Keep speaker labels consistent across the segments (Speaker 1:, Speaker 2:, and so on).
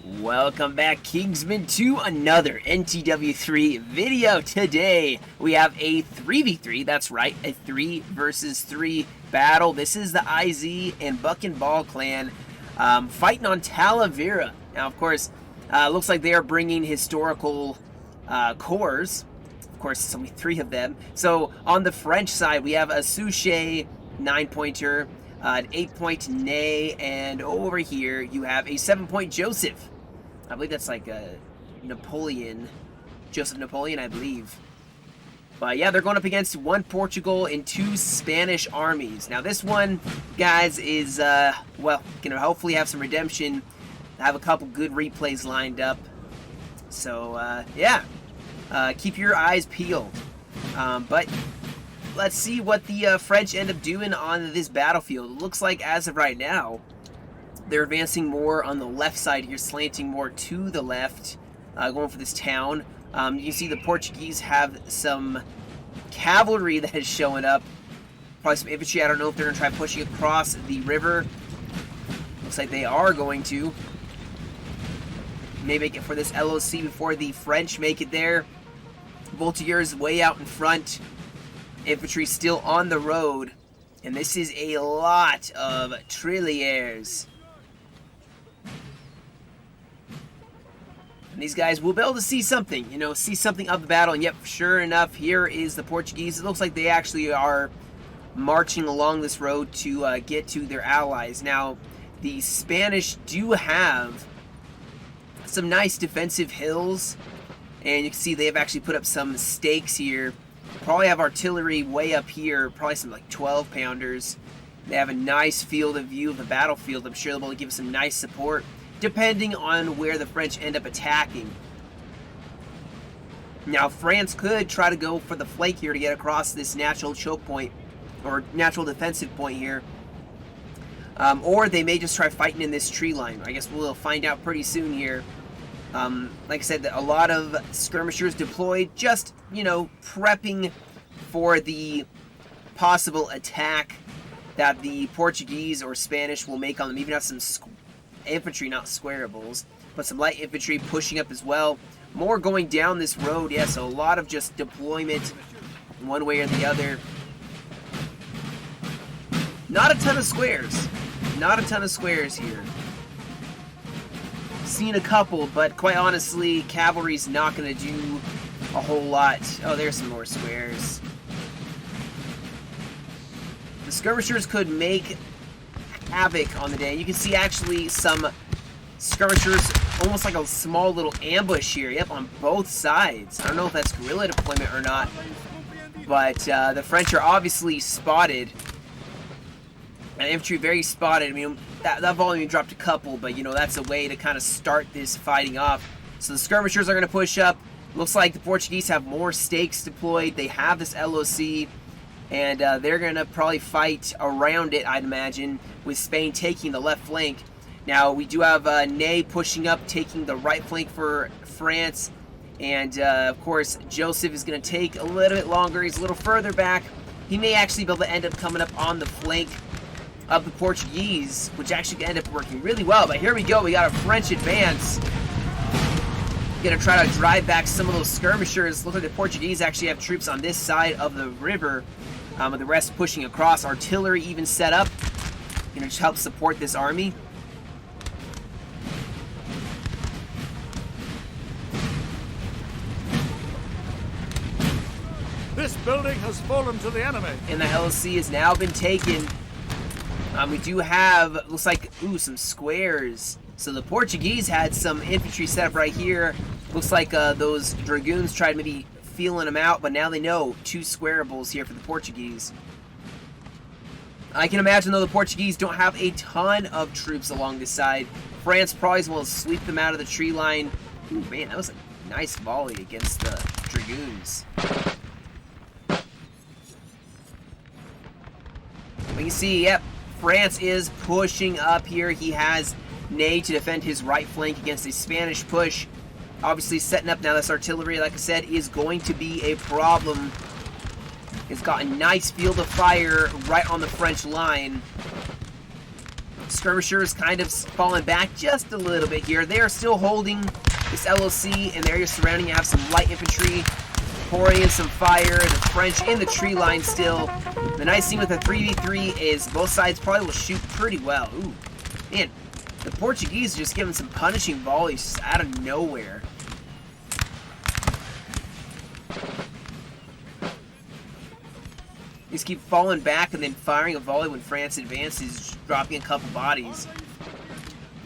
Speaker 1: Welcome back, Kingsman, to another NTW3 video. Today, we have a 3v3, that's right, a 3 versus 3 battle. This is the IZ and Buck and Ball clan fighting on Talavera. Now, of course, looks like they are bringing historical cores. Of course, there's only 3 of them. So, on the French side, we have a Souchet 9-pointer, an 8-point Nay, and over here, you have a 7-point Joseph. I believe that's like a Napoleon, Joseph Napoleon, I believe. But yeah, they're going up against 1 Portugal and 2 Spanish armies. Now this one, guys, is, well, gonna hopefully have some redemption. Have a couple good replays lined up. So, yeah, keep your eyes peeled. But let's see what the French end up doing on this battlefield. It looks like, as of right now, they're advancing more on the left side here, slanting more to the left, going for this town. You can see the Portuguese have some cavalry that is showing up. Probably some infantry. I don't know if they're going to try pushing across the river. Looks like they are going to. May make it for this LOC before the French make it there. Voltigeurs way out in front. Infantry still on the road. And this is a lot of tirailleurs. And these guys will be able to see something, see something of the battle. And yep, sure enough, here is the Portuguese. It looks like they actually are marching along this road to get to their allies. Now, the Spanish do have some nice defensive hills. And you can see they have actually put up some stakes here. Probably have artillery way up here, probably some like 12-pounders. They have a nice field of view of the battlefield. I'm sure they'll be able to give some nice support, depending on where the French end up attacking. Now, France could try to go for the flank here to get across this natural choke point, or natural defensive point here. Or they may just try fighting in this tree line. I guess we'll find out pretty soon here. Like I said, a lot of skirmishers deployed, just, prepping for the possible attack that the Portuguese or Spanish will make on them. Even have some infantry, not squarables, but some light infantry pushing up as well. More going down this road, yeah, so a lot of just deployment one way or the other. Not a ton of squares. Not a ton of squares here. Seen a couple, but quite honestly, cavalry's not going to do a whole lot. Oh, there's some more squares. The skirmishers could make havoc on the day. You can see actually some skirmishers, almost like a small little ambush here. Yep, on both sides. I don't know if that's guerrilla deployment or not, but the French are obviously spotted. And infantry very spotted. I mean, that volume dropped a couple, but that's a way to kind of start this fighting off. So the skirmishers are going to push up. Looks like the Portuguese have more stakes deployed. They have this LOC, and they're going to probably fight around it, I'd imagine, with Spain taking the left flank. Now, we do have Ney pushing up, taking the right flank for France. And, of course, Joseph is going to take a little bit longer. He's a little further back. He may actually be able to end up coming up on the flank of the Portuguese, which actually ended up working really well. But here we go. We got a French advance. Going to try to drive back some of those skirmishers. Look like the Portuguese actually have troops on this side of the river, with the rest pushing across. Artillery even set up. Going to just help support this army.
Speaker 2: This building has fallen to the enemy.
Speaker 1: And the LOC has now been taken. We do have, looks like, some squares. So the Portuguese had some infantry set up right here. Looks like those dragoons tried maybe feeling them out, but now they know 2 squarables here for the Portuguese. I can imagine, though, the Portuguese don't have a ton of troops along this side. France probably will sweep them out of the tree line. Ooh, man, that was a nice volley against the dragoons. We can see, yep, France is pushing up here. He has Ney to defend his right flank against a Spanish push. Obviously setting up now. This artillery, like I said, is going to be a problem. It's got a nice field of fire right on the French line. Skirmishers kind of falling back just a little bit here. They are still holding this LOC and the area surrounding. You have some light infantry pouring in some fire. The French in the tree line still. The nice thing with a 3v3 is both sides probably will shoot pretty well. Ooh, man, the Portuguese are just giving some punishing volleys just out of nowhere. These keep falling back and then firing a volley when France advances, dropping a couple bodies.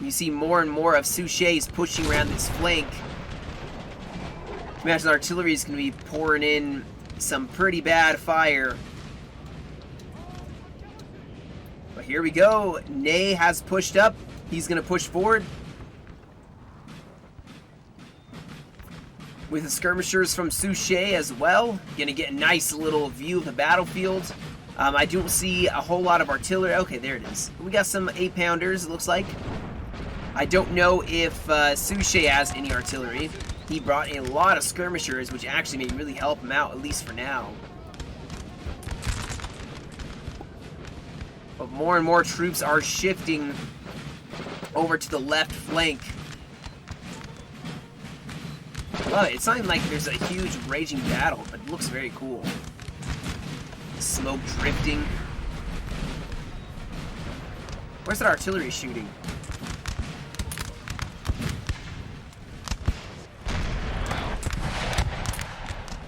Speaker 1: You see more and more of Suchet's pushing around this flank. Imagine the artillery is going to be pouring in some pretty bad fire. But here we go. Ney has pushed up. He's going to push forward. With the skirmishers from Suchet as well. Going to get a nice little view of the battlefield. I don't see a whole lot of artillery. Okay, there it is. We got some 8-pounders, it looks like. I don't know if Suchet has any artillery. He brought a lot of skirmishers, which actually may really help him out, at least for now. But more and more troops are shifting over to the left flank. Well, it's not even like there's a huge raging battle, but it looks very cool. Smoke drifting. Where's that artillery shooting?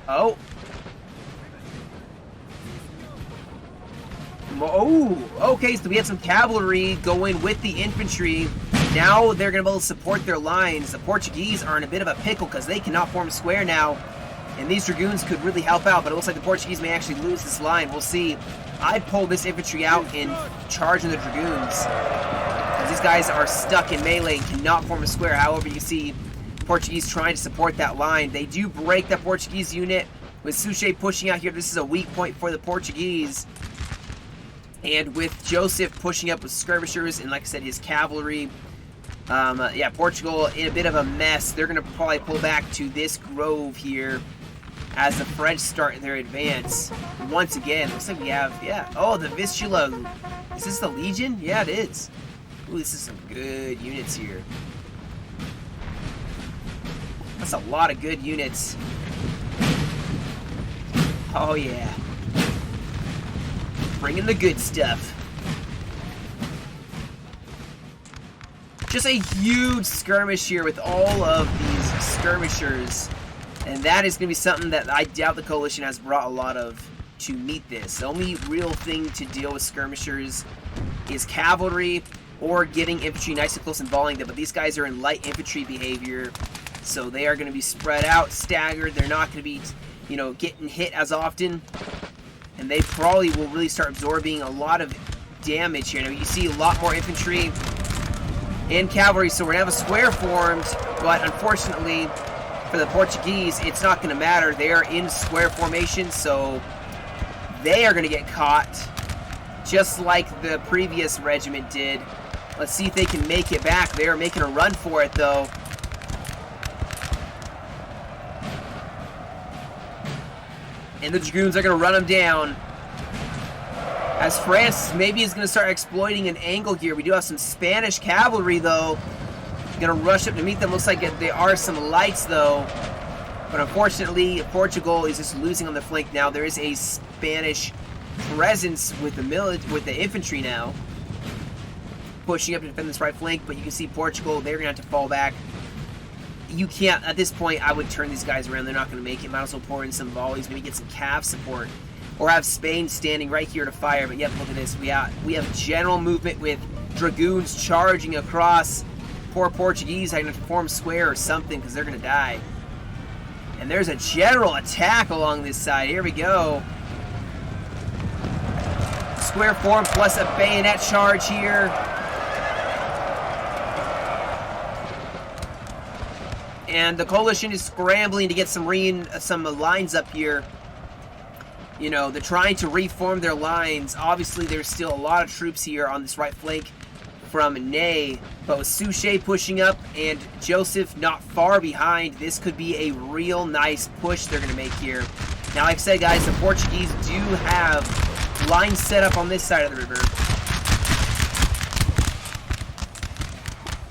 Speaker 1: Oh. Oh, okay, so we had some cavalry going with the infantry. Now they're going to be able to support their lines. The Portuguese are in a bit of a pickle because they cannot form a square now. And these dragoons could really help out, but it looks like the Portuguese may actually lose this line. We'll see. I'd pull this infantry out and charge in the dragoons. Because these guys are stuck in melee and cannot form a square. However, you see Portuguese trying to support that line. They do break that Portuguese unit. With Suchet pushing out here, this is a weak point for the Portuguese. And with Joseph pushing up with skirmishers and, like I said, his cavalry, yeah, Portugal in a bit of a mess. They're going to probably pull back to this grove here as the French start their advance. Once again, looks like we have, yeah, oh, the Vistula. Is this the Legion? Yeah, it is. Ooh, this is some good units here. That's a lot of good units. Oh, yeah. Bringing the good stuff. Just a huge skirmish here with all of these skirmishers. And that is going to be something that I doubt the coalition has brought a lot of to meet this. The only real thing to deal with skirmishers is cavalry or getting infantry nice and close and volleying them. But these guys are in light infantry behavior. So they are going to be spread out, staggered. They're not going to be, you know, getting hit as often. And they probably will really start absorbing a lot of damage here. Now you see a lot more infantry and cavalry, so we're going to have a square formed, but unfortunately for the Portuguese, it's not going to matter. They are in square formation, so they are going to get caught, just like the previous regiment did. Let's see if they can make it back. They are making a run for it, though. And the dragoons are going to run them down. As France maybe is going to start exploiting an angle here. We do have some Spanish cavalry, though. Going to rush up to meet them. Looks like there are some lights, though. But unfortunately, Portugal is just losing on the flank now. There is a Spanish presence with the infantry now. Pushing up to defend this right flank, but you can see Portugal, they're going to have to fall back. You can't, at this point, I would turn these guys around. They're not going to make it. Might as well pour in some volleys, maybe get some cav support. Or have Spain standing right here to fire. But yep, look at this. We have general movement with dragoons charging across. Poor Portuguese having to form square or something because they're going to die. And there's a general attack along this side. Here we go. Square form plus a bayonet charge here. And the coalition is scrambling to get some lines up here. You know, they're trying to reform their lines. Obviously, there's still a lot of troops here on this right flank from Ney. But with Suchet pushing up and Joseph not far behind, this could be a real nice push they're going to make here. Now, like I said, guys, the Portuguese do have lines set up on this side of the river.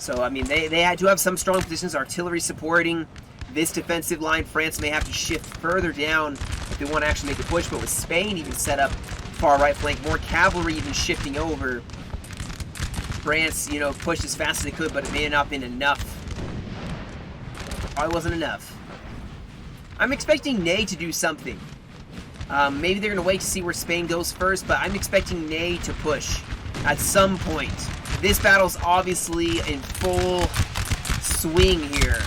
Speaker 1: So, I mean, they had to have some strong positions. Artillery supporting this defensive line. France may have to shift further down if they want to actually make a push. But with Spain even set up far right flank, more cavalry even shifting over, France, you know, pushed as fast as they could, but it may have not been enough. Probably wasn't enough. I'm expecting Ney to do something. Maybe they're going to wait to see where Spain goes first, but I'm expecting Ney to push at some point. This battle's obviously in full swing here.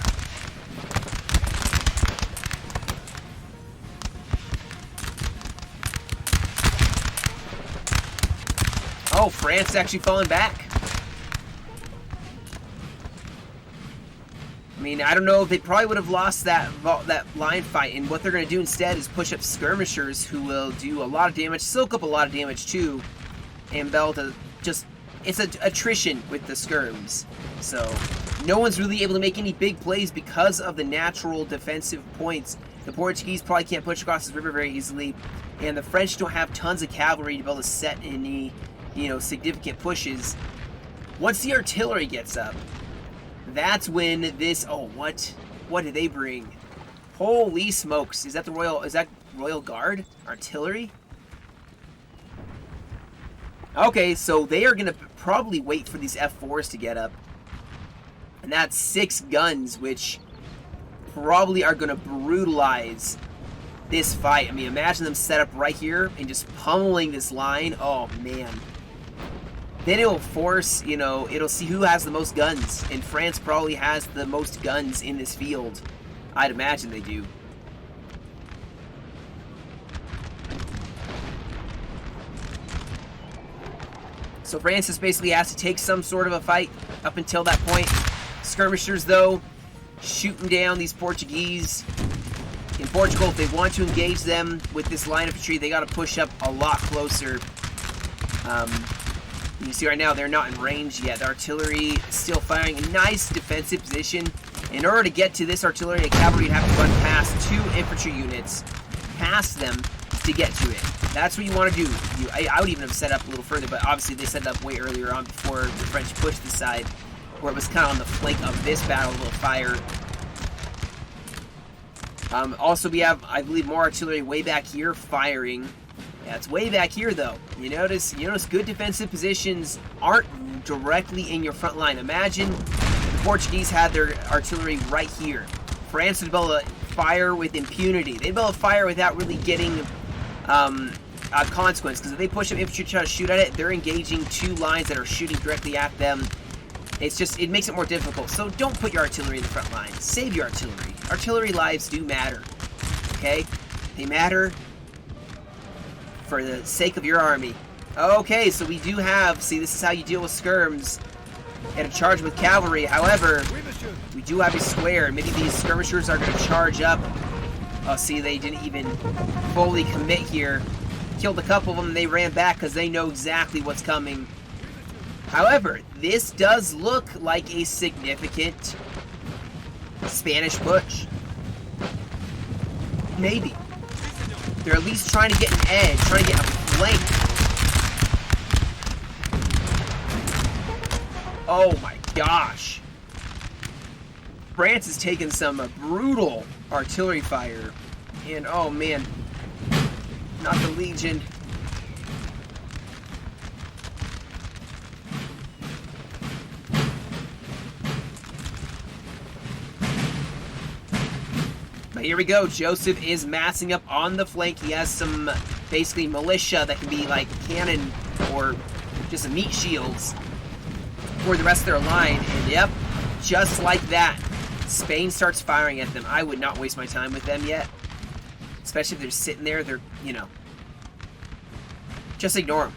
Speaker 1: Oh, France is actually falling back. I mean, I don't know if they probably would have lost that line fight, and what they're going to do instead is push up skirmishers who will do a lot of damage, soak up a lot of damage too, and be able to just, it's an attrition with the skirms. So no one's really able to make any big plays because of the natural defensive points. The Portuguese probably can't push across this river very easily, and the French don't have tons of cavalry to be able to set any, you know, significant pushes. Once the artillery gets up, that's when this, oh, what did they bring? Holy smokes. Is that Royal Guard? Artillery? Okay, so they are going to probably wait for these F4s to get up. And that's 6 guns, which probably are going to brutalize this fight. I mean, imagine them set up right here and just pummeling this line. Oh, man. Then it will force, you know, it'll see who has the most guns. And France probably has the most guns in this field. I'd imagine they do. So France just basically has to take some sort of a fight up until that point. Skirmishers, though, shooting down these Portuguese. In Portugal, if they want to engage them with this line of infantry, they got to push up a lot closer. You see right now, they're not in range yet. The artillery is still firing. A nice defensive position. In order to get to this artillery and cavalry, you'd have to run past 2 infantry units, past them to get to it. That's what you want to do. I would even have set up a little further, but obviously they set it up way earlier on before the French pushed the side, where it was kind of on the flank of this battle, a little fire. Also, we have, I believe, more artillery way back here firing. Yeah, it's way back here, though. You notice good defensive positions aren't directly in your front line. Imagine the Portuguese had their artillery right here. France would be able to fire with impunity. They'd be able to fire without really getting a consequence, because if they push up infantry to try to shoot at it, they're engaging 2 lines that are shooting directly at them. It's just, it makes it more difficult. So don't put your artillery in the front line. Save your artillery. Artillery lives do matter. Okay? They matter for the sake of your army. Okay, so we do have, see, this is how you deal with skirms and a charge with cavalry. However, we do have a square. Maybe these skirmishers are going to charge up. Oh, see, they didn't even fully commit here. Killed a couple of them, and they ran back because they know exactly what's coming. However, this does look like a significant Spanish push. Maybe. They're at least trying to get an edge, trying to get a flank. Oh my gosh. France has taken some brutal artillery fire. And oh man, not the Legion. But here we go. Joseph is massing up on the flank. He has some basically militia that can be like cannon or just some meat shields for the rest of their line. And yep, just like that, Spain starts firing at them. I would not waste my time with them yet. Especially if they're sitting there, they're, you know, just ignore them.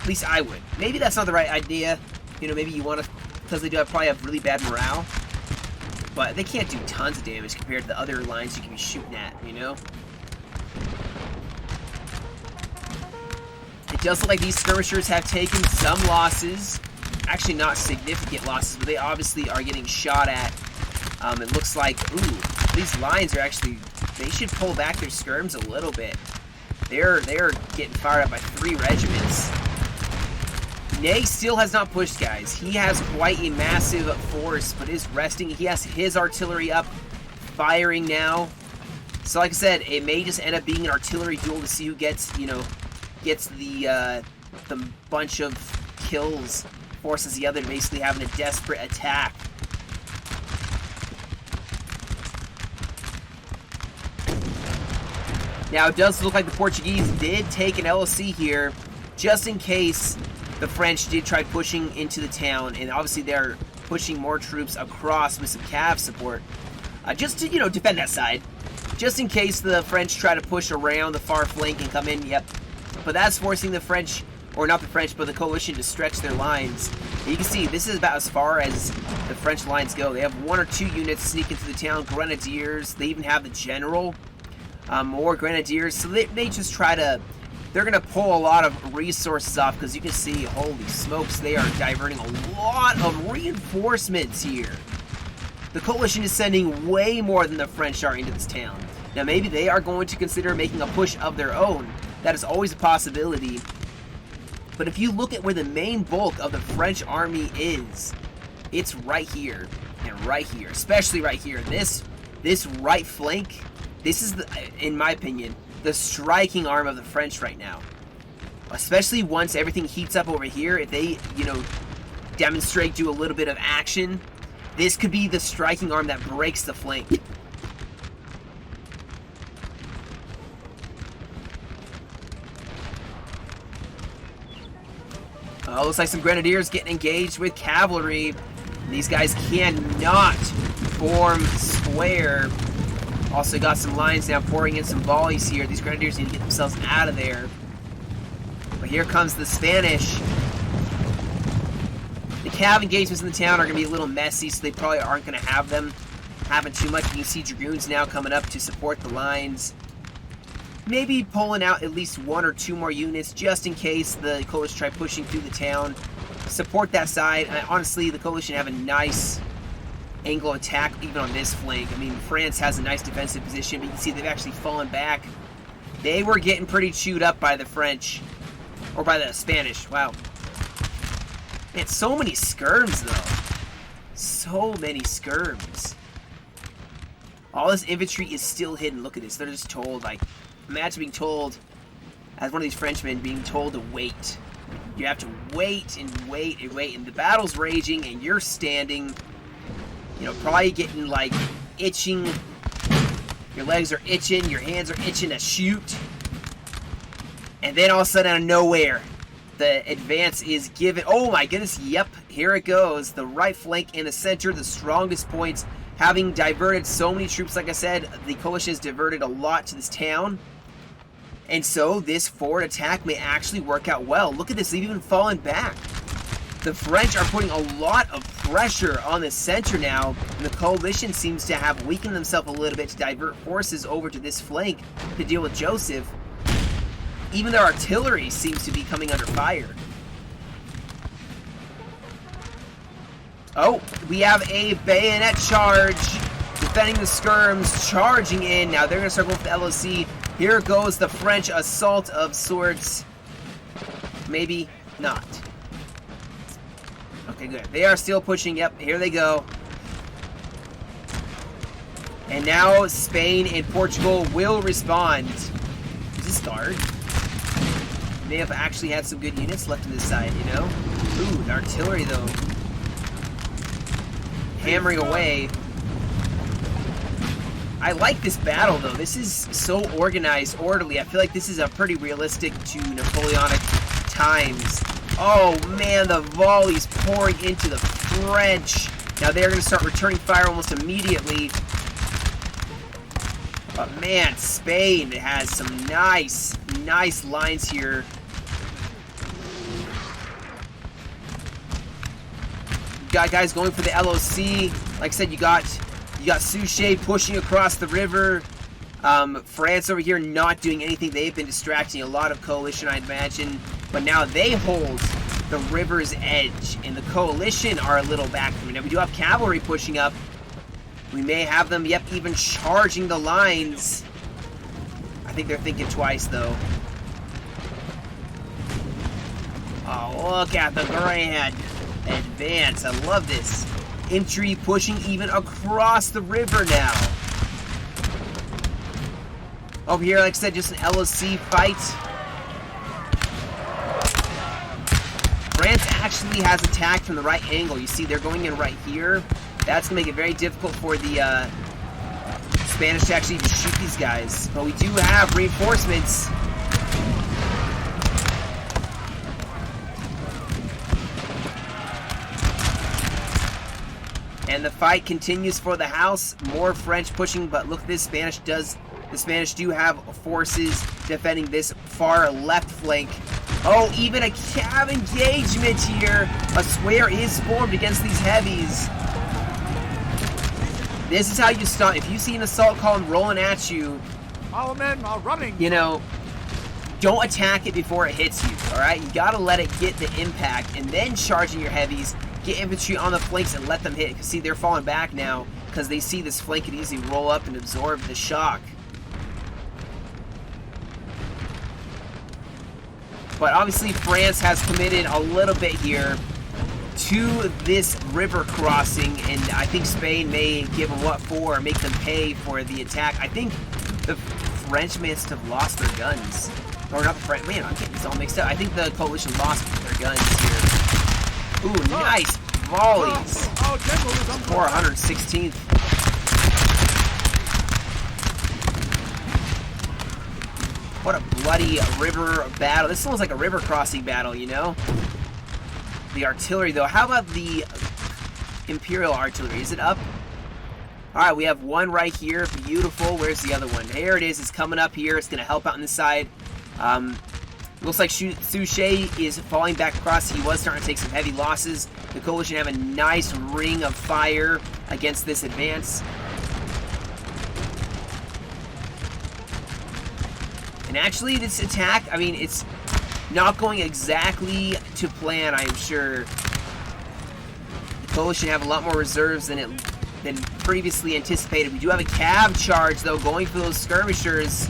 Speaker 1: At least I would. Maybe that's not the right idea. You know, maybe you want to, because they do probably have really bad morale. But they can't do tons of damage compared to the other lines you can be shooting at, you know? It does look like these skirmishers have taken some losses. Actually, not significant losses, but they obviously are getting shot at. It looks like, ooh, these lines are actually, they should pull back their skirms a little bit. They're getting fired up by 3 regiments. Ney still has not pushed, guys. He has quite a massive force, but is resting. He has his artillery up, firing now. So like I said, it may just end up being an artillery duel to see who gets, you know, gets the bunch of kills, forces the other to basically having a desperate attack. Now, it does look like the Portuguese did take an LOC here, just in case the French did try pushing into the town, and obviously they're pushing more troops across with some cav support, just to, you know, defend that side. Just in case the French try to push around the far flank and come in, yep. But that's forcing the French, or not the French, but the coalition to stretch their lines. And you can see, this is about as far as the French lines go. They have 1 or 2 units sneak into the town, grenadiers. They even have the general, more grenadiers. So they just try to, they're going to pull a lot of resources off, because you can see, holy smokes, they are diverting a lot of reinforcements here. The coalition is sending way more than the French are into this town. Now maybe they are going to consider making a push of their own. That is always a possibility. But if you look at where the main bulk of the French army is, it's right here and right here, especially right here. This right flank, this is, in my opinion, the striking arm of the French right now. Especially once everything heats up over here, if they, you know, demonstrate, do a little bit of action, this could be the striking arm that breaks the flank. Oh, looks like some grenadiers getting engaged with cavalry. These guys cannot form square. Also got some lines now pouring in some volleys here. These grenadiers need to get themselves out of there. But here comes the Spanish. The cav engagements in the town are going to be a little messy, so they probably aren't going to have them happen too much. You can see dragoons now coming up to support the lines. Maybe pulling out at least 1 or 2 more units, just in case the coalition try pushing through the town. Support that side. And honestly, the coalition have a nice angle attack even on this flank. I mean, France has a nice defensive position, but you can see they've actually fallen back. They were getting pretty chewed up by the French, or by the Spanish. Wow. Man, so many skirms, though. So many skirms. All this infantry is still hidden. Look at this. They're just told, like, imagine being told, as one of these Frenchmen, being told to wait. You have to wait and wait and wait, and the battle's raging, and you're standing, you know, probably getting, like, itching. Your legs are itching, your hands are itching to shoot. And then all of a sudden, out of nowhere, the advance is given. Oh my goodness, yep, here it goes. The right flank and the center, the strongest points. Having diverted so many troops, like I said, the coalition has diverted a lot to this town. And so this forward attack may actually work out well. Look at this, they've even fallen back. The French are putting a lot of pressure on the center now, and the coalition seems to have weakened themselves a little bit to divert forces over to this flank to deal with Joseph. Even their artillery seems to be coming under fire. Oh, we have a bayonet charge. Defending the skirms, charging in. Now they're going to start going for the LOC. Here goes the French assault of sorts. Maybe not. Okay, good. They are still pushing. Yep, here they go. And now Spain and Portugal will respond. Is this guard? They have actually had some good units left on this side, you know? Ooh, the artillery, though. Hammering away. I like this battle, though. This is so organized, orderly. I feel like this is a pretty realistic to Napoleonic times. Oh, man, the volleys pouring into the French. Now they're going to start returning fire almost immediately. But, man, Spain has some nice lines here. You got guys going for the LOC. Like I said, you got Suchet pushing across the river. France over here not doing anything. They've been distracting a lot of coalition, I'd imagine. But now they hold the river's edge, and the coalition are a little back. Now we do have cavalry pushing up. We may have them, yep, even charging the lines. I think they're thinking twice, though. Oh, look at the grand advance. I love this. Infantry pushing even across the river now. Over here, like I said, just an LOC fight. France actually has attacked from the right angle. You see, they're going in right here. That's going to make it very difficult for the Spanish to actually even shoot these guys. But we do have reinforcements. And the fight continues for the house. More French pushing, but look, this Spanish does. The Spanish do have forces defending this far left flank. Oh, even a cav engagement here. A square is formed against these heavies. This is how you stop. If you see an assault column rolling at you,
Speaker 2: our men are running.
Speaker 1: You know, don't attack it before it hits you, all right? You gotta let it get the impact and then charging your heavies. Get infantry on the flanks and let them hit. Because see, they're falling back now because they see this flank can easily roll up and absorb the shock. But obviously France has committed a little bit here to this river crossing, and I think Spain may give them what for, or make them pay for the attack. I think the French must have lost their guns. Or not the French, man, I'm getting this all mixed up. I think the coalition lost their guns here. Ooh, nice volleys. 416th. What a bloody river battle. This sounds like a river crossing battle, you know? The artillery, though. How about the Imperial artillery? Is it up? Alright, we have one right here. Beautiful. Where's the other one? Here it is. It's coming up here. It's going to help out on this side. Looks like Suchet is falling back across. He was starting to take some heavy losses. The coalition have a nice ring of fire against this advance. And actually, this attack, I mean, it's not going exactly to plan, I am sure. The coalition have a lot more reserves than previously anticipated. We do have a cav charge, though, going for those skirmishers.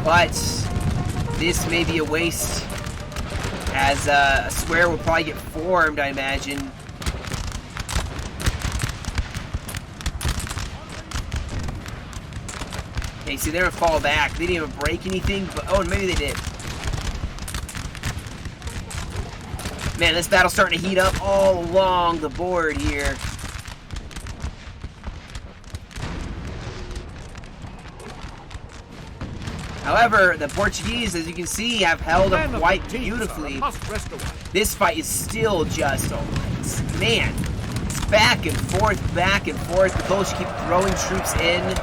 Speaker 1: But this may be a waste, as a square will probably get formed, I imagine. Okay, see, they're gonna fall back. They didn't even break anything, but oh, maybe they did. Man, this battle's starting to heat up all along the board here. However, the Portuguese, as you can see, have held up quite beautifully. This fight is still just, man, it's back and forth, back and forth. The Polish keep throwing troops in.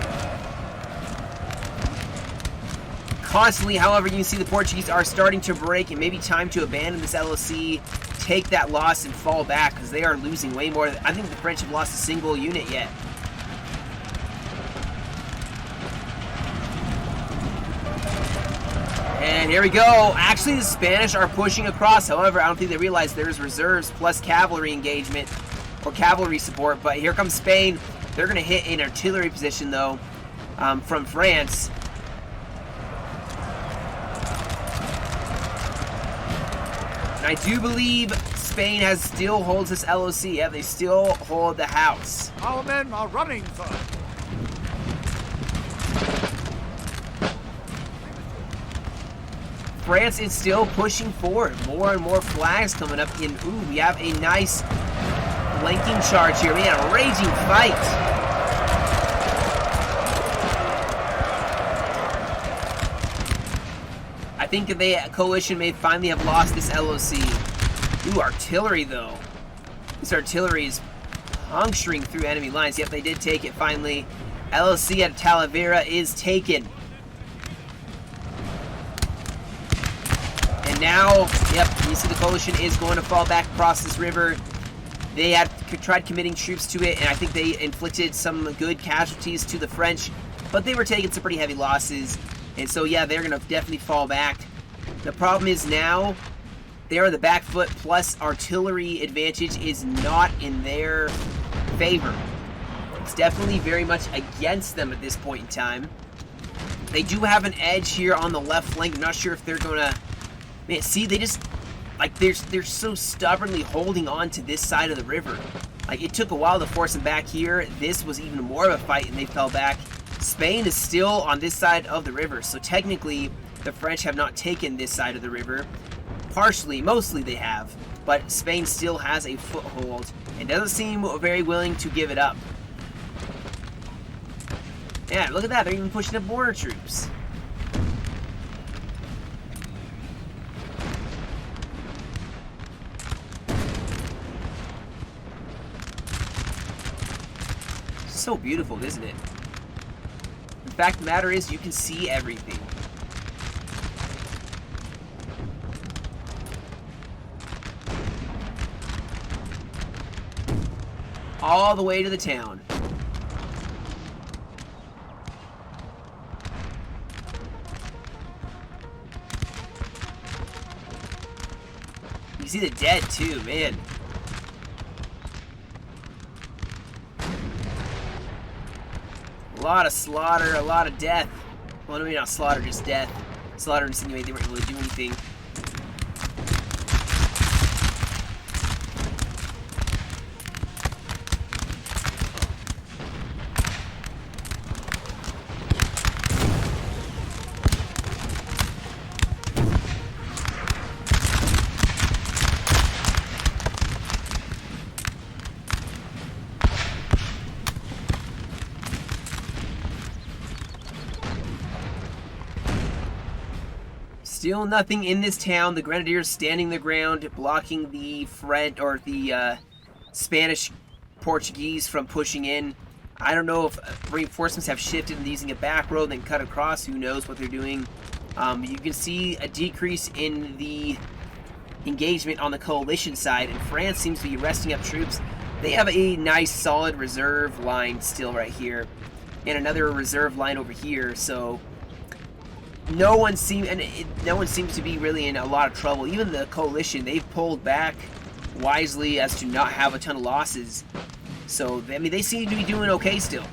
Speaker 1: Constantly, however, you can see the Portuguese are starting to break. It may be time to abandon this LOC, take that loss, and fall back, because they are losing way more. I think the French have lost a single unit yet. And here we go. Actually, the Spanish are pushing across. However, I don't think they realize there's reserves plus cavalry engagement or cavalry support. But here comes Spain. They're going to hit an artillery position, though, from France. And I do believe Spain still holds this LOC. Yeah, they still hold the house.
Speaker 2: Our men are running, sir.
Speaker 1: France is still pushing forward. More and more flags coming up in. Ooh, we have a nice flanking charge here. Man, a raging fight. I think the coalition may finally have lost this LOC. Ooh, artillery though. This artillery is puncturing through enemy lines. Yep, they did take it finally. LOC at Talavera is taken. And now, yep, you see the coalition is going to fall back across this river. They had tried committing troops to it, and I think they inflicted some good casualties to the French, but they were taking some pretty heavy losses. And so, yeah, they're going to definitely fall back. The problem is now, they're on the back foot, plus artillery advantage is not in their favor. It's definitely very much against them at this point in time. They do have an edge here on the left flank. I'm not sure if they're gonna... Man, see, they just... Like, they're so stubbornly holding on to this side of the river. Like, it took a while to force them back here. This was even more of a fight, and they fell back. Spain is still on this side of the river, so technically, the French have not taken this side of the river. Partially, mostly they have, but Spain still has a foothold, and doesn't seem very willing to give it up. Yeah, look at that, they're even pushing up border troops. So beautiful, isn't it? The fact of the matter is, you can see everything. All the way to the town. You see the dead too, man. A lot of slaughter, a lot of death. Well, maybe not slaughter, just death. Slaughter insinuated they weren't able to do anything. Still nothing in this town. The Grenadiers standing their ground, blocking the Spanish Portuguese from pushing in. I don't know if reinforcements have shifted and using a back road, then cut across. Who knows what they're doing? You can see a decrease in the engagement on the coalition side, and France seems to be resting up troops. They have a nice, solid reserve line still right here, and another reserve line over here. So no one seems to be really in a lot of trouble. Even the coalition, they've pulled back wisely as to not have a ton of losses. So, I mean, they seem to be doing okay still.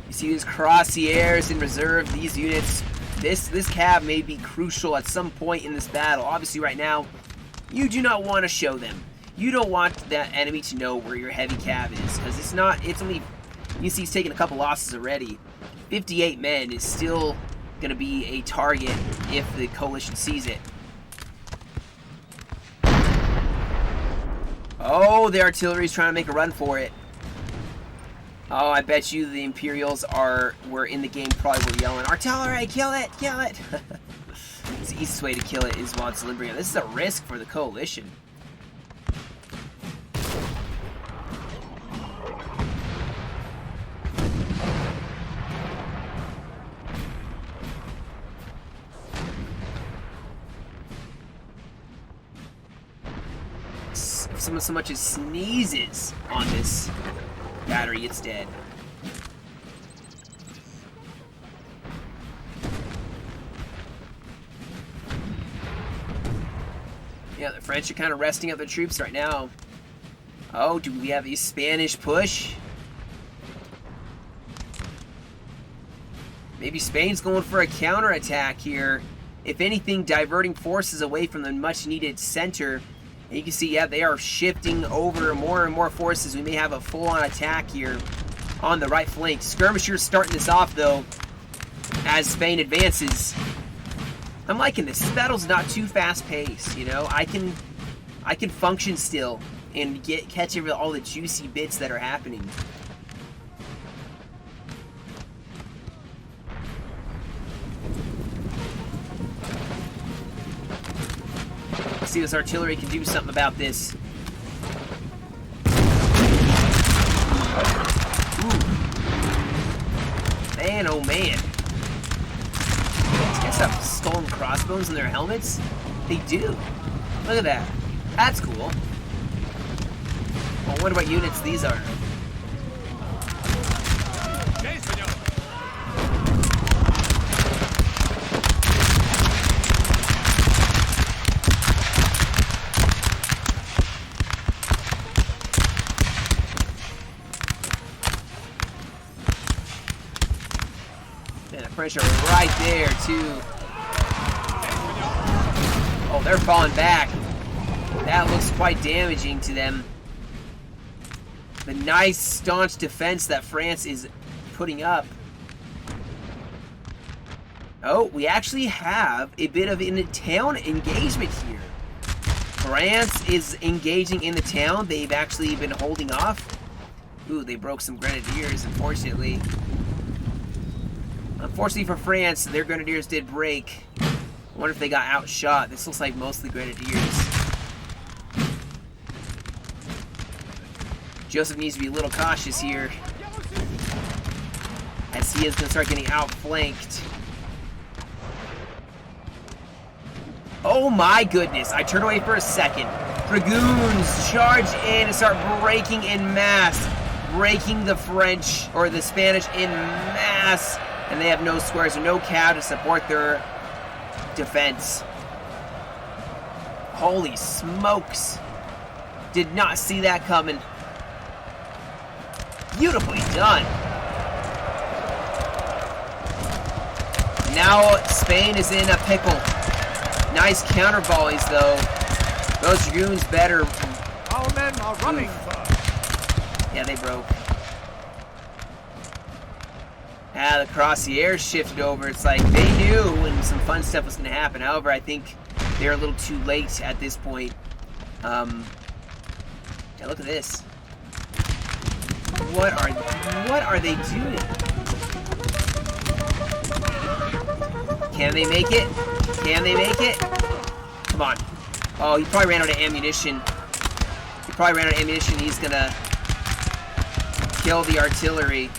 Speaker 1: You see these cuirassiers in reserve, these units. This cav may be crucial at some point in this battle. Obviously, right now, you do not want to show them. You don't want that enemy to know where your heavy cav is, because it's only, you see he's taken a couple losses already. 58 men is still going to be a target if the coalition sees it. Oh, the artillery's trying to make a run for it. Oh, I bet you the Imperials were in the game, probably were yelling, "Artillery, kill it, kill it!" The easiest way to kill it is while it's delivering. This is a risk for the coalition. If someone so much as sneezes on this battery, it's dead. Yeah, the French are kind of resting up their troops right now. Oh, do we have a Spanish push? Maybe Spain's going for a counterattack here. If anything, diverting forces away from the much-needed center. And you can see, yeah, they are shifting over more and more forces. We may have a full-on attack here on the right flank. Skirmishers starting this off, though, as Spain advances. I'm liking this. This battle's not too fast-paced, you know. I can function still and catch all the juicy bits that are happening. See if this artillery can do something about this. Ooh. Man, oh man. These guys have stolen crossbows in their helmets? They do. Look at that. That's cool. I wonder what units these are. French are right there, too. Oh, they're falling back. That looks quite damaging to them. The nice, staunch defense that France is putting up. Oh, we actually have a bit of a town engagement here. France is engaging in the town. They've actually been holding off. Ooh, they broke some grenadiers, unfortunately. Unfortunately for France, their grenadiers did break. I wonder if they got outshot. This looks like mostly grenadiers. Joseph needs to be a little cautious here, as he is going to start getting outflanked. Oh my goodness, I turned away for a second. Dragoons charge in and start breaking in mass. Breaking the French, or the Spanish in mass. And they have no squares or no cow to support their defense. Holy smokes. Did not see that coming. Beautifully done. Now Spain is in a pickle. Nice counter volleys, though. Those Dragoons better.
Speaker 2: Our men are running, sir.
Speaker 1: Yeah, they broke. The Crossiers shifted over. It's like they knew when some fun stuff was going to happen. However, I think they're a little too late at this point. Yeah, look at this. What are they doing? Can they make it? Can they make it? Come on. Oh, he probably ran out of ammunition. He's gonna kill the artillery.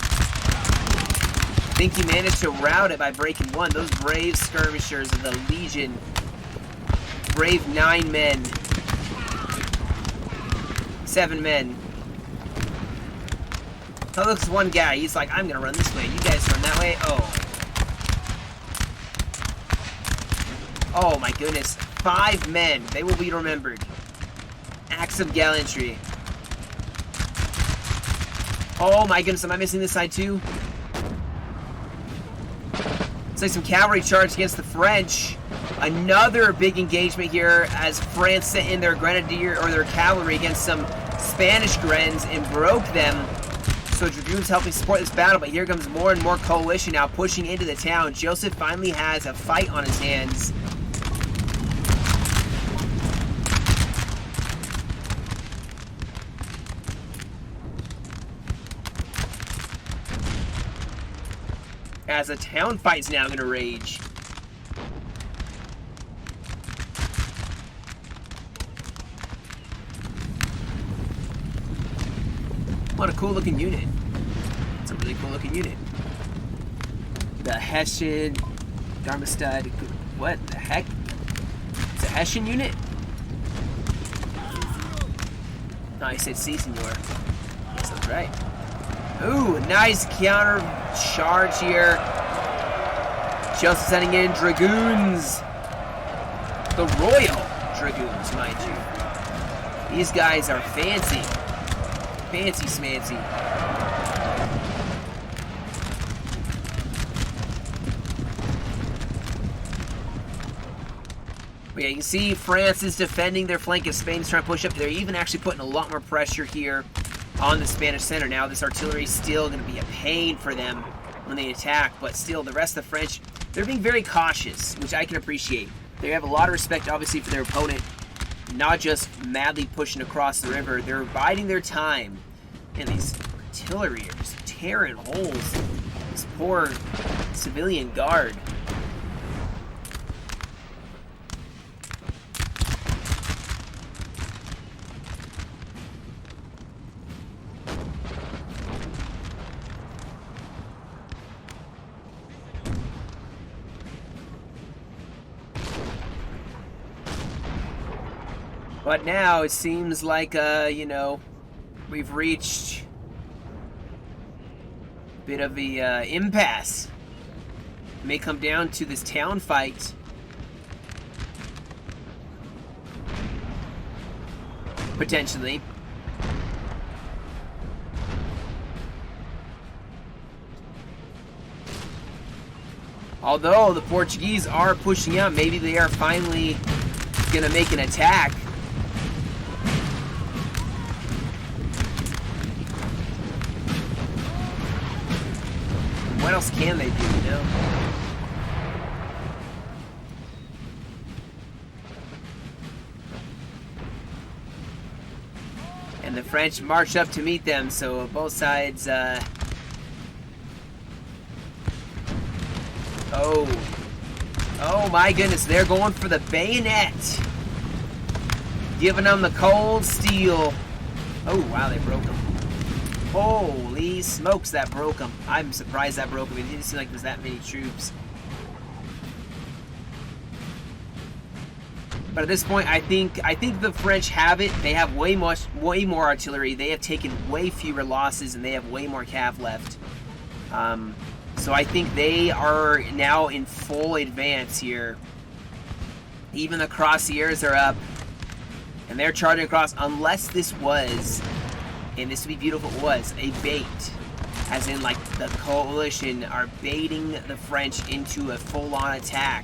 Speaker 1: I think he managed to rout it by breaking one. Those brave skirmishers of the Legion. Brave 9 men. 7 men. Oh, looks one guy. He's like, I'm gonna run this way. You guys run that way. Oh my goodness. 5 men. They will be remembered. Acts of gallantry. Oh my goodness. Am I missing this side too? It's like some cavalry charge against the French. Another big engagement here as France sent in their grenadier or their cavalry against some Spanish Grens and broke them. So Dragoons helping support this battle, but here comes more and more coalition now pushing into the town. Joseph finally has a fight on his hands. As a town fight's now going to rage. What a cool looking unit. It's a really cool looking unit. The Hessian, Darmstadt, what the heck? It's a Hessian unit? No, I said C, senor. That's right. Ooh, nice counter charge here. Just sending in Dragoons. The Royal Dragoons, mind you. These guys are fancy. Fancy smancy. But yeah, you can see France is defending their flank as Spain's trying to push up. They're even actually putting a lot more pressure here on the Spanish center. Now this artillery is still going to be a pain for them when they attack, but still the rest of the French, they're being very cautious, which I can appreciate. They have a lot of respect, obviously, for their opponent, not just madly pushing across the river. They're biding their time. And these artillery are just tearing holes. This poor civilian guard. But now it seems like, you know, we've reached a bit of the impasse. It may come down to this town fight. Potentially. Although the Portuguese are pushing out, maybe they are finally going to make an attack. What else can they do, you know? And the French march up to meet them, so both sides, Oh my goodness, they're going for the bayonet. Giving them the cold steel. Oh wow, they broke them. Holy smokes, that broke them. I'm surprised that broke them. It didn't seem like there's that many troops. But at this point, I think the French have it. They have way more artillery. They have taken way fewer losses, and they have way more cav left. So I think they are now in full advance here. Even the Cuirassiers are up, and they're charging across. Unless this was, and this would be beautiful, it was a bait, as in like the coalition are baiting the French into a full-on attack.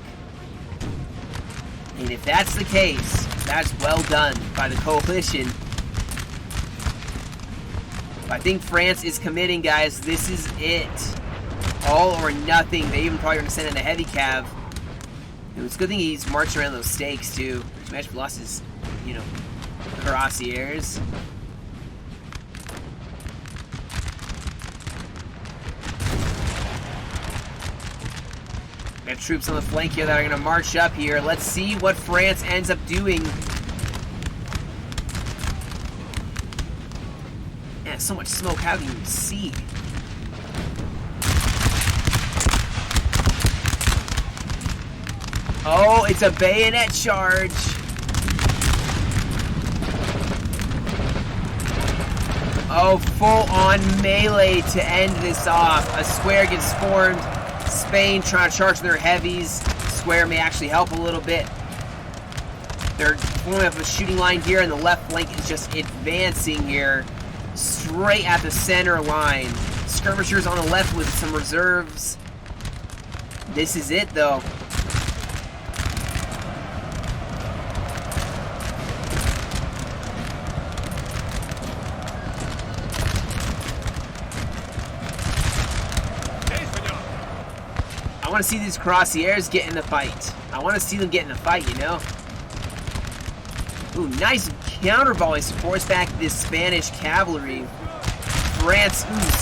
Speaker 1: And if that's the case, that's well done by the coalition. I think France is committing, guys. This is it. All or nothing. They even probably going to send in a heavy cav. It's a good thing he's marching around those stakes, too. Imagine if he lost his, you know, Cuirassiers. We have troops on the flank here that are going to march up here. Let's see what France ends up doing. Man, so much smoke. How do you see? Oh, it's a bayonet charge. Oh, full-on melee to end this off. A square gets formed. Spain trying to charge their heavies. Square may actually help a little bit. They're forming up a shooting line here, and the left flank is just advancing here straight at the center line. Skirmishers on the left with some reserves. This is it, though. I want to see these Cuirassiers get in the fight. I want to see them get in the fight, you know? Ooh, nice counter volley supports back this Spanish cavalry. France,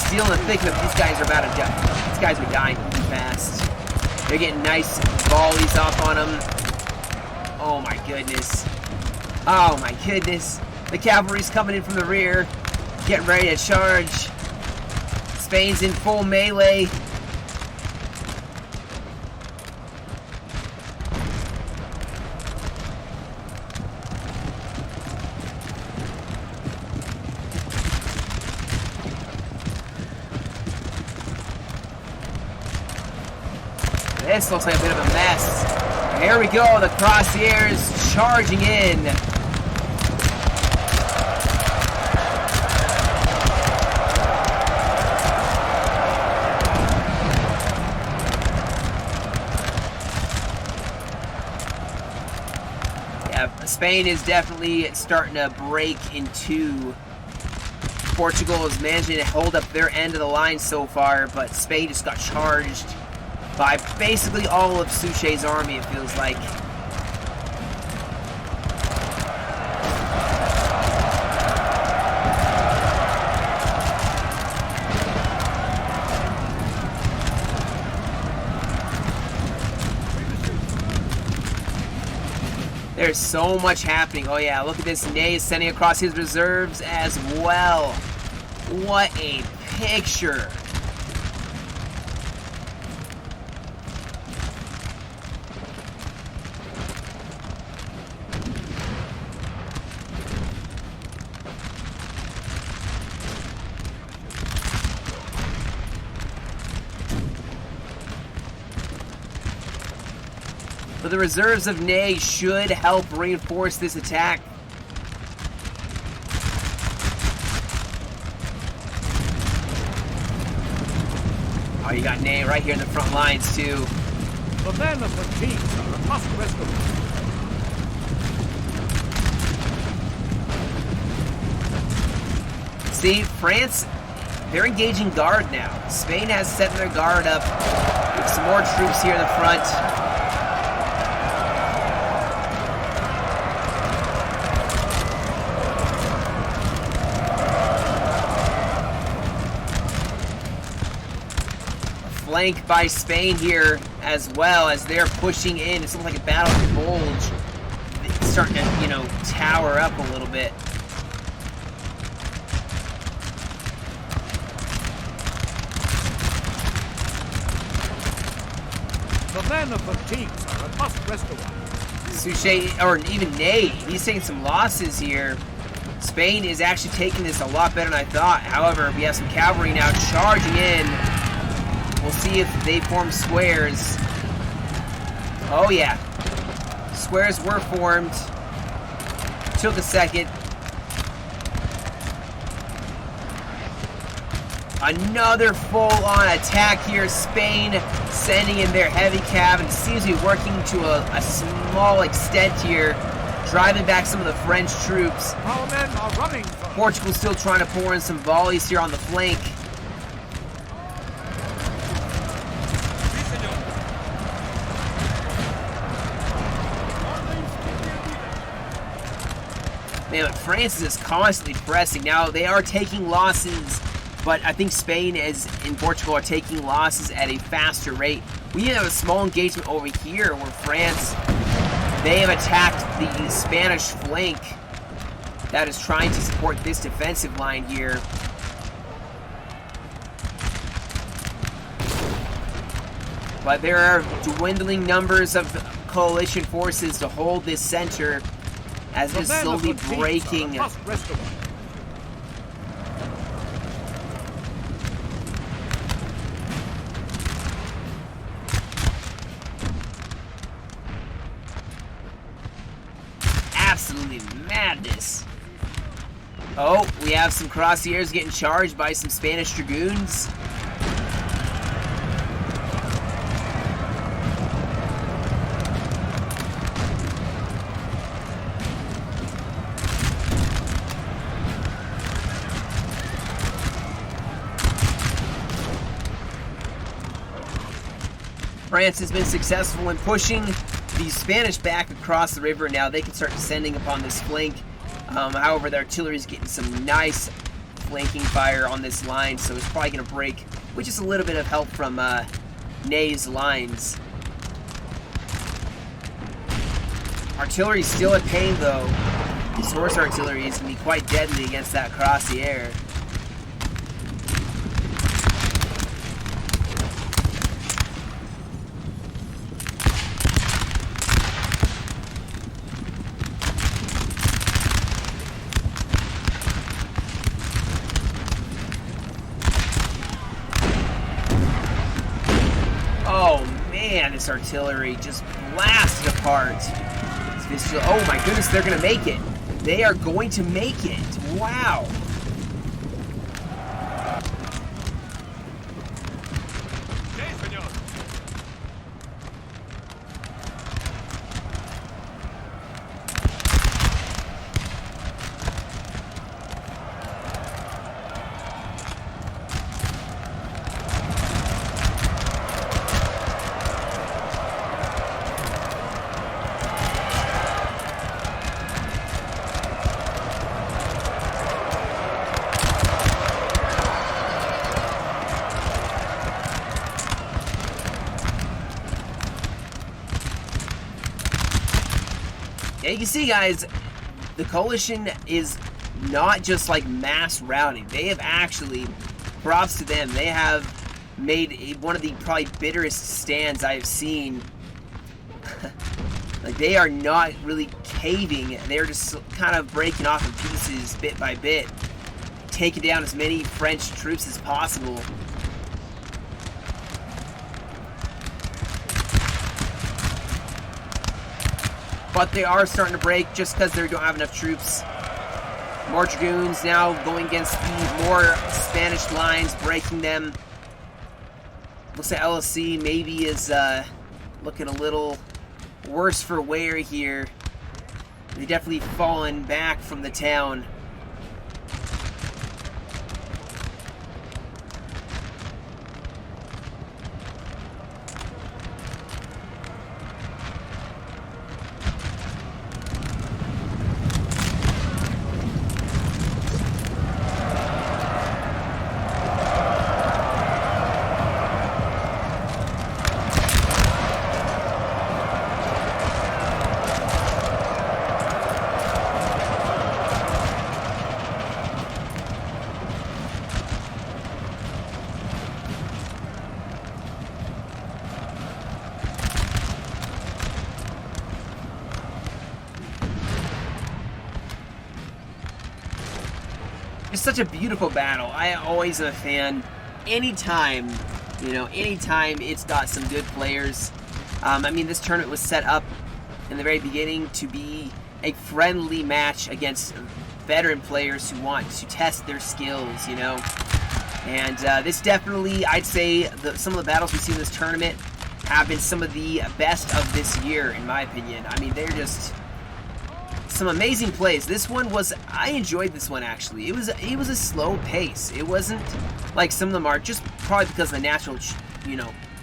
Speaker 1: still in the thick of it. These guys are about to die. These guys are dying too fast. They're getting nice volleys off on them. Oh my goodness. Oh my goodness. The cavalry's coming in from the rear. Getting ready to charge. Spain's in full melee. This looks like a bit of a mess. Here we go, the Cuirassiers charging in. Yeah, Spain is definitely starting to break in two. Portugal is managing to hold up their end of the line so far, but Spain just got charged by basically all of Suchet's army, it feels like. There's so much happening. Oh yeah, look at this. Ney is sending across his reserves as well. What a picture. But the reserves of Ney should help reinforce this attack. Oh, you got Ney right here in the front lines too.
Speaker 2: The men are fatigued, sir, and must rest a while.
Speaker 1: See, France, they're engaging guard now. Spain has set their guard up with some more troops here in the front. Flank by Spain here as well as they're pushing in. It's like a battle of the bulge. It's starting to, you know, tower up a little bit.
Speaker 2: The men are fatigued, sir, and must rest a while.
Speaker 1: Suchet, or even Ney, he's taking some losses here. Spain is actually taking this a lot better than I thought. However, we have some cavalry now charging in. We'll see if they form squares. Oh yeah. Squares were formed. Took a second. Another full-on attack here. Spain sending in their heavy cav, and seems to be working to a small extent here, driving back some of the French troops.
Speaker 2: Our men are running, sir.
Speaker 1: Portugal still trying to pour in some volleys here on the flank. Man, but France is constantly pressing. Now, they are taking losses, but I think Spain and Portugal are taking losses at a faster rate. We have a small engagement over here where France, they have attacked the Spanish flank that is trying to support this defensive line here. But there are dwindling numbers of coalition forces to hold this center as it is slowly breaking. Absolutely madness. Oh, we have some crosshairs getting charged by some Spanish dragoons. France has been successful in pushing the Spanish back across the river. Now they can start descending upon this flank. However, the artillery is getting some nice flanking fire on this line, so it's probably going to break with just a little bit of help from Ney's lines. Artillery is still a pain, though. This horse artillery is going to be quite deadly against that crossier. This artillery just blasted apart. Oh my goodness, they're gonna make it. They are going to make it. Wow. Yeah, you can see, guys, the coalition is not just like mass routing. They have actually, props to them, they have made one of the probably bitterest stands I've seen. Like, they are not really caving. They're just kind of breaking off in pieces bit by bit, taking down as many French troops as possible. But they are starting to break just because they don't have enough troops. More dragoons now going against the more Spanish lines, breaking them. Looks like LSC maybe is looking a little worse for wear here. They definitely fallen back from the town. It's such a beautiful battle. I always am a fan. Anytime it's got some good players. I mean, this tournament was set up in the very beginning to be a friendly match against veteran players who want to test their skills, And this definitely, I'd say, some of the battles we've seen in this tournament have been some of the best of this year, in my opinion. I mean, they're just some amazing plays. This one was, I enjoyed this one actually. It was a slow pace. It wasn't like some of them are, just probably because of the natural,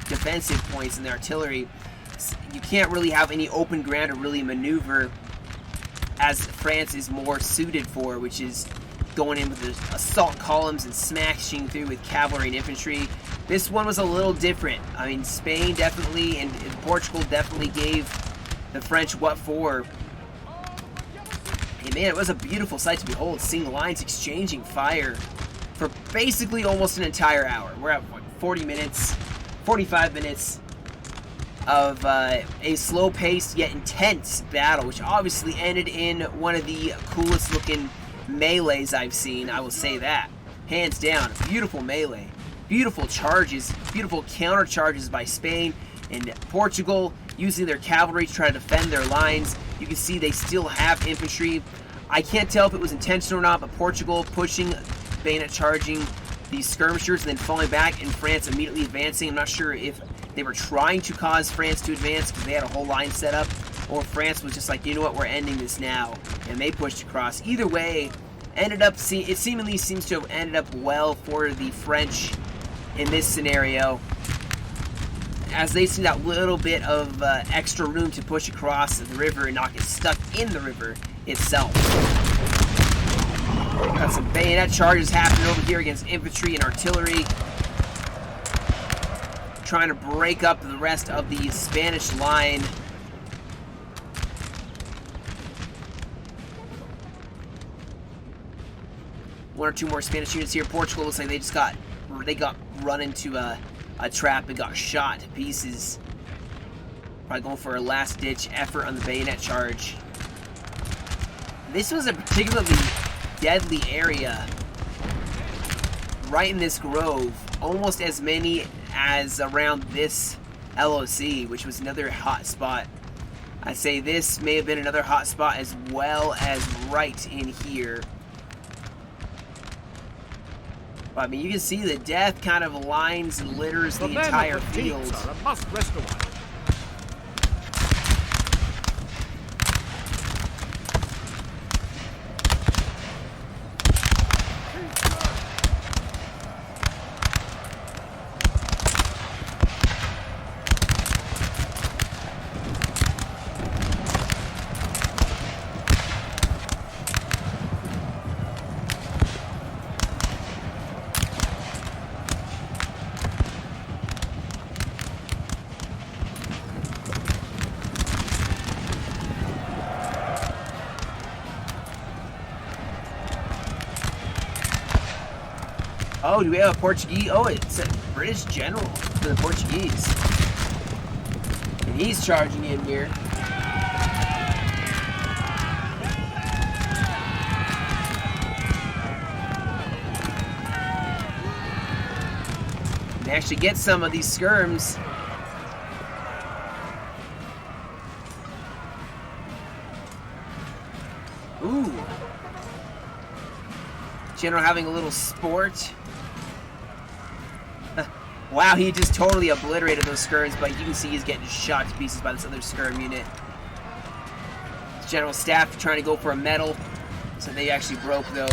Speaker 1: defensive points in the artillery. You can't really have any open ground to really maneuver, as France is more suited for, which is going in with the assault columns and smashing through with cavalry and infantry. This one was a little different. I mean, Spain definitely and Portugal definitely gave the French what for. And man, it was a beautiful sight to behold, seeing lines exchanging fire for basically almost an entire hour. We're at what, 45 minutes of a slow-paced yet intense battle, which obviously ended in one of the coolest looking melees I've seen, I will say that. Hands down, beautiful melee. Beautiful charges, beautiful counter charges by Spain and Portugal, using their cavalry to try to defend their lines. You can see they still have infantry. I can't tell if it was intentional or not, but Portugal pushing, bayonet charging these skirmishers and then falling back, and France immediately advancing. I'm not sure if they were trying to cause France to advance because they had a whole line set up, or France was just like, you know what, we're ending this now, and they pushed across. Either way, it seemingly seems to have ended up well for the French in this scenario, as they see that little bit of extra room to push across the river and not get stuck in the river itself. Got some bayonet charges happening over here against infantry and artillery, trying to break up the rest of the Spanish line. One or two more Spanish units here. Portugal looks like they got run into a trap and got shot to pieces. Probably going for a last-ditch effort on the bayonet charge. This was a particularly deadly area right in this grove. Almost as many as around this LOC, which was another hot spot. I'd say this may have been another hot spot, as well as right in here. But, I mean, you can see the death kind of lines and litters the entire field.
Speaker 2: Are a must-rest one.
Speaker 1: Oh, do we have a Portuguese? Oh, it's a British general for the Portuguese. And he's charging in here. And actually get some of these skirms. Ooh. General having a little sport. Wow, he just totally obliterated those skirms, but you can see he's getting shot to pieces by this other skirm unit. General Staff trying to go for a medal, so they actually broke though.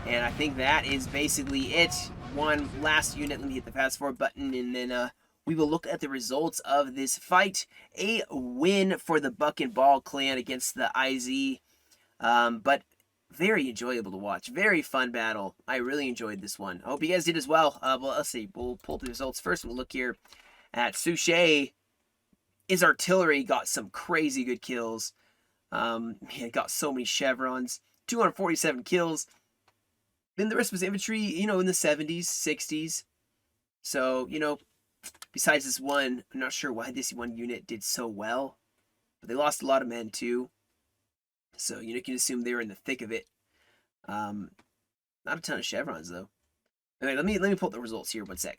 Speaker 1: And I think that is basically it. One last unit. Let me hit the fast forward button, and then we will look at the results of this fight. A win for the Buck and Ball clan against the IZ, but very enjoyable to watch. Very fun battle. I really enjoyed this one. I hope you guys did as well. Well, let's see. We'll pull up the results first. We'll look here at Suchet. His artillery got some crazy good kills. He got so many chevrons. 247 kills. Then the rest was infantry, you know, in the 70s, 60s. So, you know, besides this one, I'm not sure why this one unit did so well. But they lost a lot of men too. So, you know, you can assume they were in the thick of it. Not a ton of chevrons though. Anyway, let me pull up the results here 1 sec.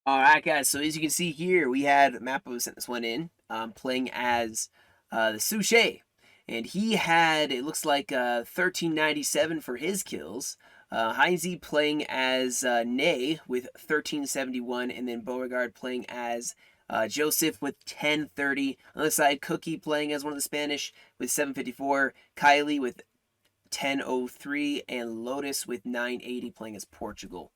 Speaker 1: Alright guys, so as you can see here, we had Mappo sent this one in, playing as the Suchet. And he had, it looks like 1397 for his kills. Heinze playing as Ney with 1371, and then Beauregard playing as Joseph with 1030. On the other side, Cookie playing as one of the Spanish with 754. Kylie with 1003, and Lotus with 980 playing as Portugal.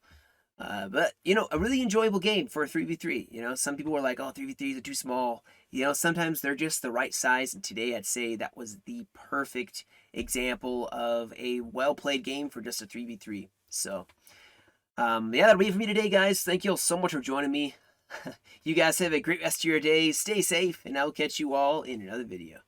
Speaker 1: But, you know, a really enjoyable game for a 3v3. You know, some people were like, oh, 3v3s are too small. You know, sometimes they're just the right size. And today I'd say that was the perfect example of a well-played game for just a 3v3. So, yeah, that'll be it for me today, guys. Thank you all so much for joining me. You guys have a great rest of your day. Stay safe, and I will catch you all in another video.